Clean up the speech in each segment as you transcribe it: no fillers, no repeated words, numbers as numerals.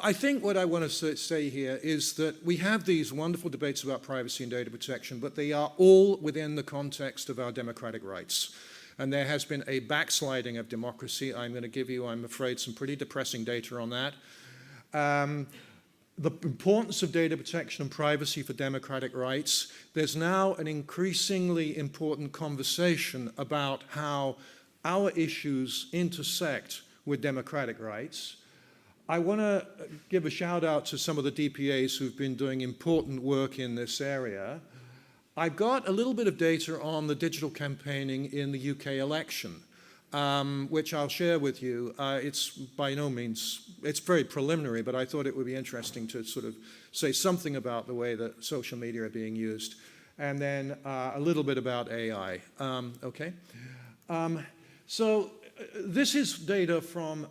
I think what I want to say here is that we have these wonderful debates about privacy and data protection, but they are all within the context of our democratic rights. And there has been a backsliding of democracy. I'm going to give you, I'm afraid, some pretty depressing data on that. The importance of data protection and privacy for democratic rights. There's now an increasingly important conversation about how our issues intersect with democratic rights. I want to give a shout out to some of the DPAs who've been doing important work in this area. I've got a little bit of data on the digital campaigning in the UK election, which I'll share with you. It's by no means, it's very preliminary, but I thought it would be interesting to sort of say something about the way that social media are being used, and then a little bit about AI. Okay? So this is data from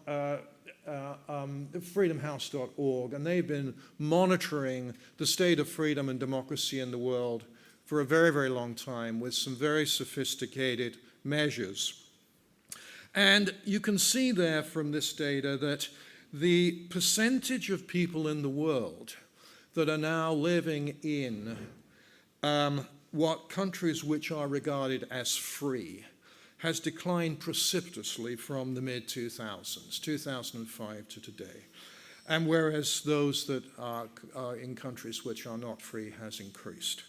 freedomhouse.org, and they've been monitoring the state of freedom and democracy in the world for a very, very long time with some very sophisticated measures. And you can see there from this data that the percentage of people in the world that are now living in what countries which are regarded as free has declined precipitously from the mid-2000s, 2005 to today. And whereas those that are in countries which are not free has increased.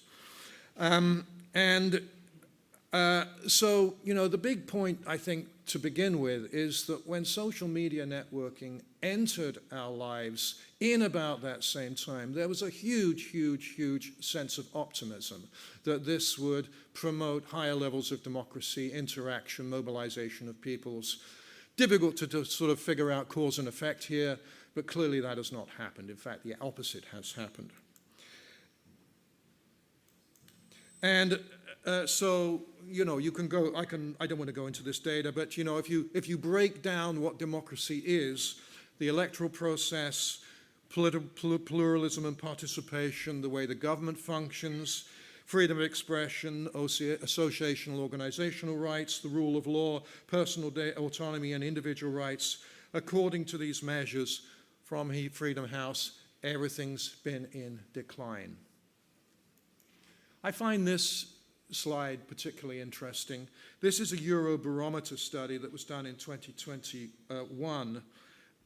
So, you know, the big point, I think, to begin with is that when social media networking entered our lives in about that same time, there was a huge, huge, huge sense of optimism that this would promote higher levels of democracy, interaction, mobilization of peoples. Difficult to sort of figure out cause and effect here, but clearly that has not happened. In fact, the opposite has happened. And so, you know, you can go, I don't want to go into this data, but, you know, if you break down what democracy is, the electoral process, pluralism and participation, the way the government functions, freedom of expression, associational organizational rights, the rule of law, personal autonomy and individual rights, according to these measures from Freedom House, everything's been in decline. I find this slide particularly interesting. This is a Eurobarometer study that was done in 2021.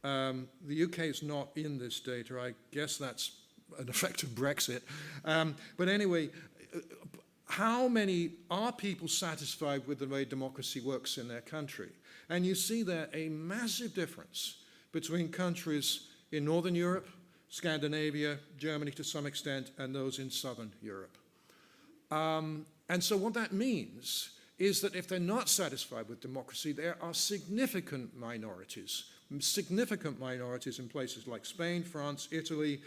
The UK is not in this data. I guess that's an effect of Brexit. But anyway, how many are people satisfied with the way democracy works in their country? And you see there a massive difference between countries in Northern Europe, Scandinavia, Germany to some extent, and those in Southern Europe. And so what that means is that if they're not satisfied with democracy, there are significant minorities in places like Spain, France, Italy,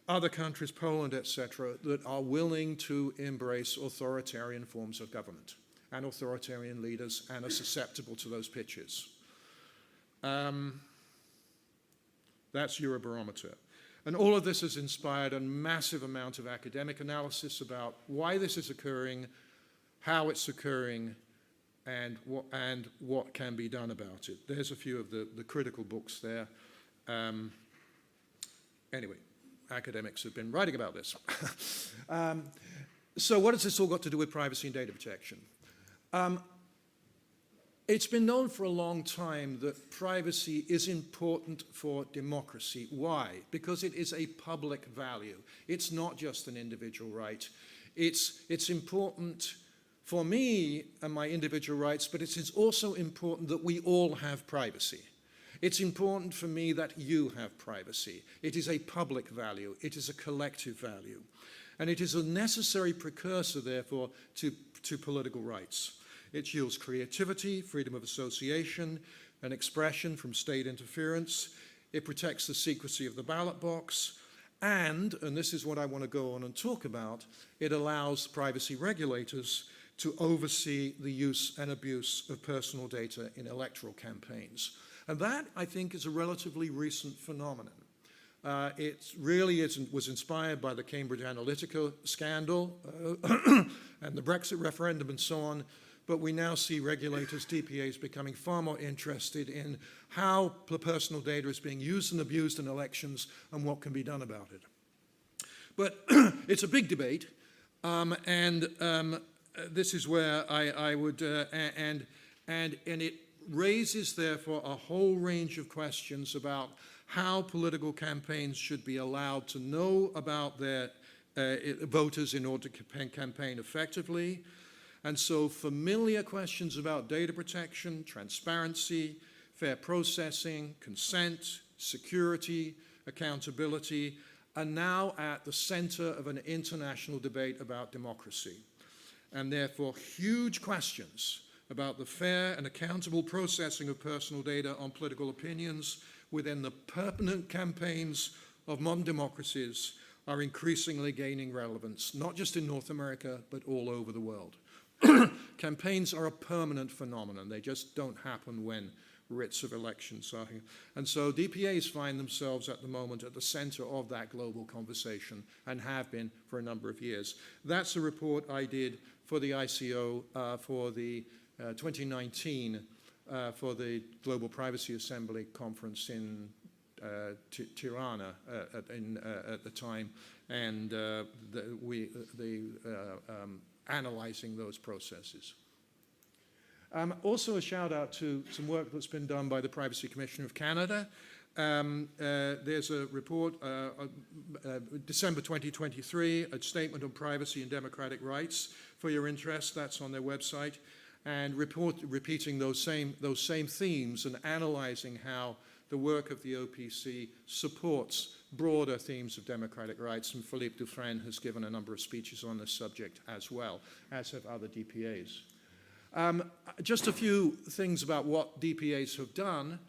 other countries, Poland, etc., that are willing to embrace authoritarian forms of government and authoritarian leaders and are susceptible to those pitches. That's Eurobarometer. And all of this has inspired a massive amount of academic analysis about why this is occurring, how it's occurring, and what can be done about it. There's a few of the critical books there. Anyway, academics have been writing about this. So what has this all got to do with privacy and data protection? It's been known for a long time that privacy is important for democracy. Why? Because it is a public value. It's not just an individual right. It's important for me and my individual rights, but it is also important that we all have privacy. It's important for me that you have privacy. It is a public value. It is a collective value. And it is a necessary precursor, therefore, to political rights. It yields creativity, freedom of association, and expression from state interference. It protects the secrecy of the ballot box. And this is what I want to go on and talk about, it allows privacy regulators to oversee the use and abuse of personal data in electoral campaigns. And that, I think, is a relatively recent phenomenon. It really was inspired by the Cambridge Analytica scandal and the Brexit referendum and so on. but we now see regulators, DPAs, becoming far more interested in how personal data is being used and abused in elections and what can be done about it. But it's a big debate, and this is where I would, and it raises, therefore, a whole range of questions about how political campaigns should be allowed to know about their voters in order to campaign effectively. And so familiar questions about data protection, transparency, fair processing, consent, security, accountability are now at the center of an international debate about democracy. And therefore, huge questions about the fair and accountable processing of personal data on political opinions within the permanent campaigns of modern democracies are increasingly gaining relevance, not just in North America, but all over the world. Campaigns are a permanent phenomenon. They just don't happen when writs of elections are here. And so DPAs find themselves at the moment at the center of that global conversation and have been for a number of years. That's a report I did for the ICO for the 2019 for the Global Privacy Assembly conference in Tirana at the time, and analyzing those processes. Also a shout out to some work that's been done by the Privacy Commissioner of Canada. There's a report, December 2023, a statement on privacy and democratic rights for your interest. That's on their website. And repeating those same themes and analyzing how the work of the OPC supports broader themes of democratic rights. And Philippe Dufresne has given a number of speeches on this subject as well, as have other DPAs. Just a few things about what DPAs have done.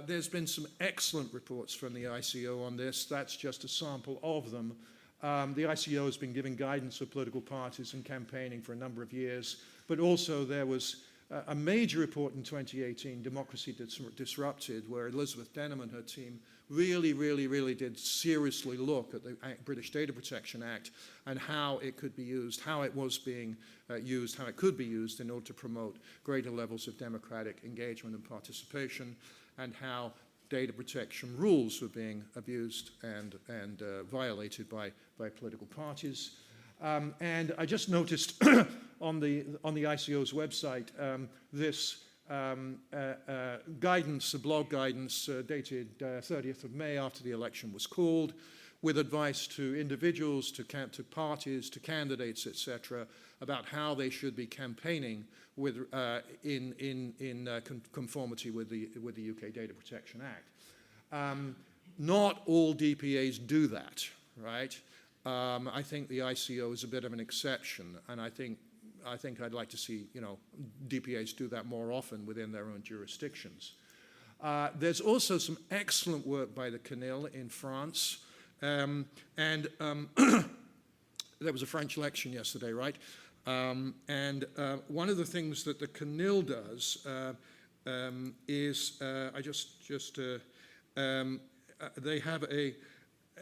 There's been some excellent reports from the ICO on this. That's just a sample of them. The ICO has been giving guidance for political parties and campaigning for a number of years, but also there was a major report in 2018, Democracy Disrupted, where Elizabeth Denham and her team really did seriously look at the British Data Protection Act and how it could be used, how it was being used, how it could be used in order to promote greater levels of democratic engagement and participation, and how data protection rules were being abused and violated by political parties. And I just noticed on the ICO's website this guidance, a blog guidance dated 30th of May after the election was called, with advice to individuals, to parties, to candidates, etc., about how they should be campaigning with, in conformity with the UK Data Protection Act. Not all DPAs do that, right? I think the ICO is a bit of an exception, and I think I'd like to see, DPAs do that more often within their own jurisdictions. There's also some excellent work by the CNIL in France, and there was a French election yesterday, right? And one of the things that the CNIL does is, they have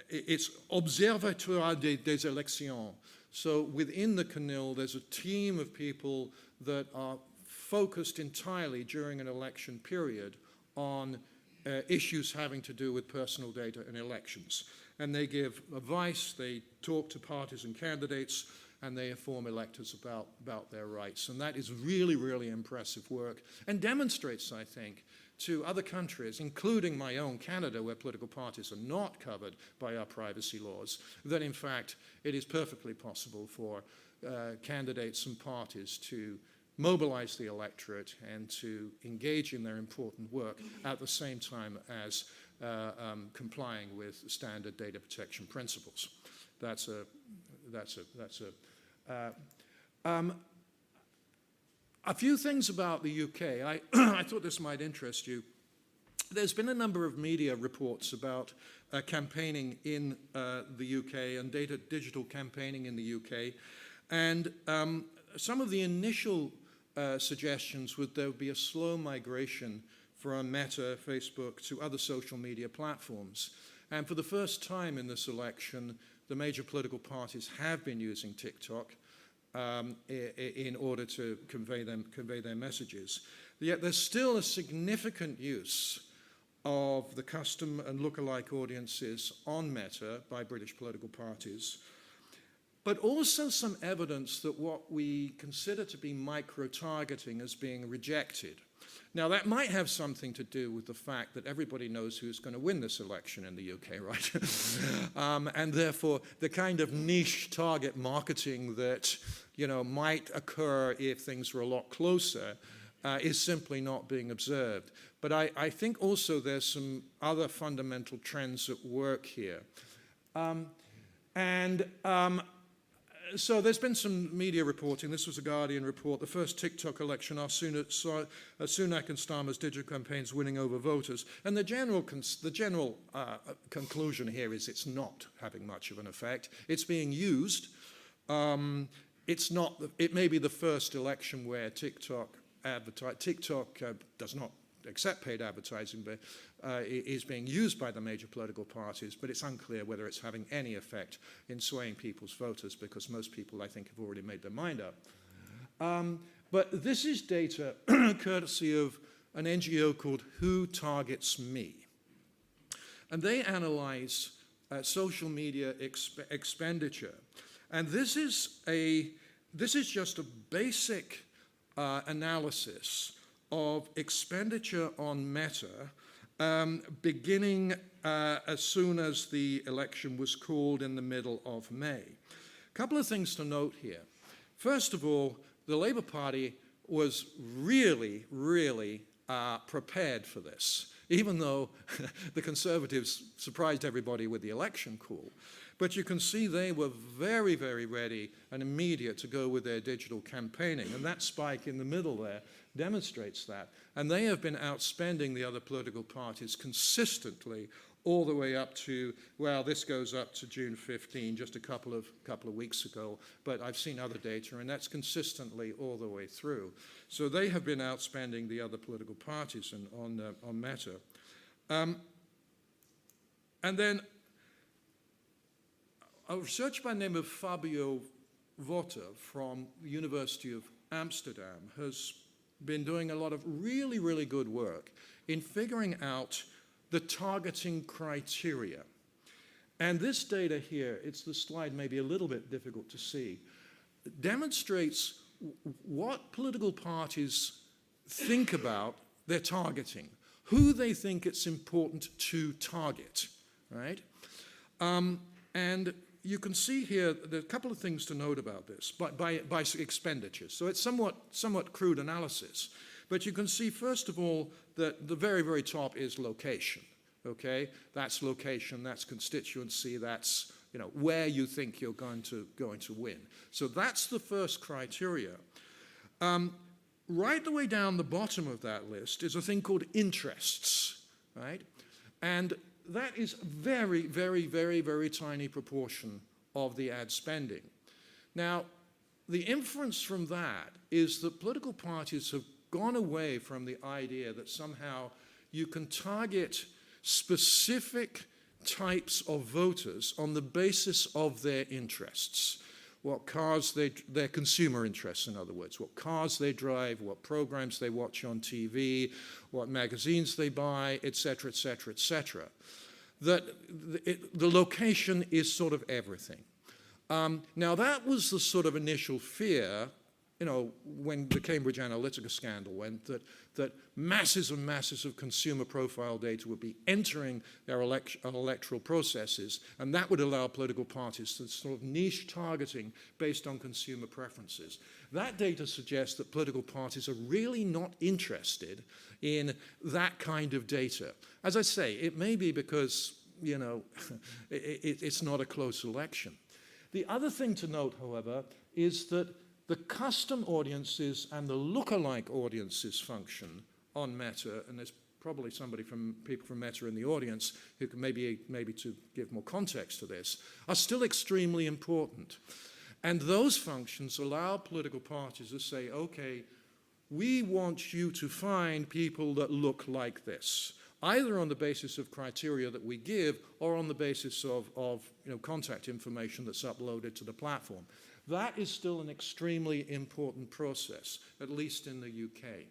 it's Observatoire des Élections. So within the CNIL, there's a team of people that are focused entirely during an election period on issues having to do with personal data in elections. And they give advice, they talk to parties and candidates, and they inform electors about their rights. And that is really impressive work and demonstrates, I think, to other countries, including my own Canada, where political parties are not covered by our privacy laws, that in fact it is perfectly possible for candidates and parties to mobilize the electorate and to engage in their important work at the same time as complying with standard data protection principles. A few things about the UK. I thought this might interest you. There's been a number of media reports about campaigning in the UK and digital campaigning in the UK. And some of the initial suggestions would there would be a slow migration from Meta, Facebook, to other social media platforms. And for the first time in this election, the major political parties have been using TikTok. in order to convey their messages. Yet there's still a significant use of the custom and lookalike audiences on Meta by British political parties, but also some evidence that what we consider to be micro-targeting is being rejected. Now, that might have something to do with the fact that everybody knows who's going to win this election in the UK, right? And therefore, the kind of niche target marketing that, might occur if things were a lot closer is simply not being observed. But I think also there's some other fundamental trends at work here. So there's been some media reporting. This was a Guardian report. The first TikTok election, Sunak and Starmer's digital campaigns winning over voters. And the general conclusion here is it's not having much of an effect. It's being used. It may be the first election where TikTok does not accept paid advertising, but is being used by the major political parties, but it's unclear whether it's having any effect in swaying people's voters, because most people, I think, have already made their mind up. But this is data courtesy of an NGO called Who Targets Me? And they analyze social media expenditure. And this is just a basic analysis of expenditure on Meta beginning as soon as the election was called in the middle of May. A couple of things to note here. First of all, the Labour Party was really, really prepared for this, even though the Conservatives surprised everybody with the election call. But you can see they were very, very ready and immediate to go with their digital campaigning. And that spike in the middle there demonstrates that. And they have been outspending the other political parties consistently all the way up to, well, this goes up to June 15, just a couple of weeks ago. But I've seen other data, and that's consistently all the way through. So they have been outspending the other political parties on Meta. And then a researcher by the name of Fabio Votta from the University of Amsterdam has been doing a lot of really, really good work in figuring out the targeting criteria. And this data here, the slide may be a little bit difficult to see, demonstrates what political parties think about their targeting, who they think it's important to target, right? And you can see here, there are a couple of things to note about this by expenditures. So it's somewhat crude analysis. But you can see, first of all, that the very, very top is location, okay? That's location, that's constituency, that's where you think you're going to win. So that's the first criteria. Right the way down the bottom of that list is a thing called interests, right? And that is very, very, very, very tiny proportion of the ad spending. Now, the inference from that is that political parties have gone away from the idea that somehow you can target specific types of voters on the basis of their interests. What cars their consumer interests, in other words, what cars they drive, what programs they watch on TV, what magazines they buy, et cetera, et cetera, et cetera. That the location is sort of everything. Now, that was the sort of initial fear, when the Cambridge Analytica scandal went, that masses and masses of consumer profile data would be entering their electoral processes, and that would allow political parties to sort of niche targeting based on consumer preferences. That data suggests that political parties are really not interested in that kind of data. As I say, it may be because, it's not a close election. The other thing to note, however, is that the custom audiences and the lookalike audiences function on Meta, and there's probably people from Meta in the audience who can maybe to give more context to this, are still extremely important. And those functions allow political parties to say, okay, we want you to find people that look like this, either on the basis of criteria that we give or on the basis of contact information that's uploaded to the platform. That is still an extremely important process, at least in the UK.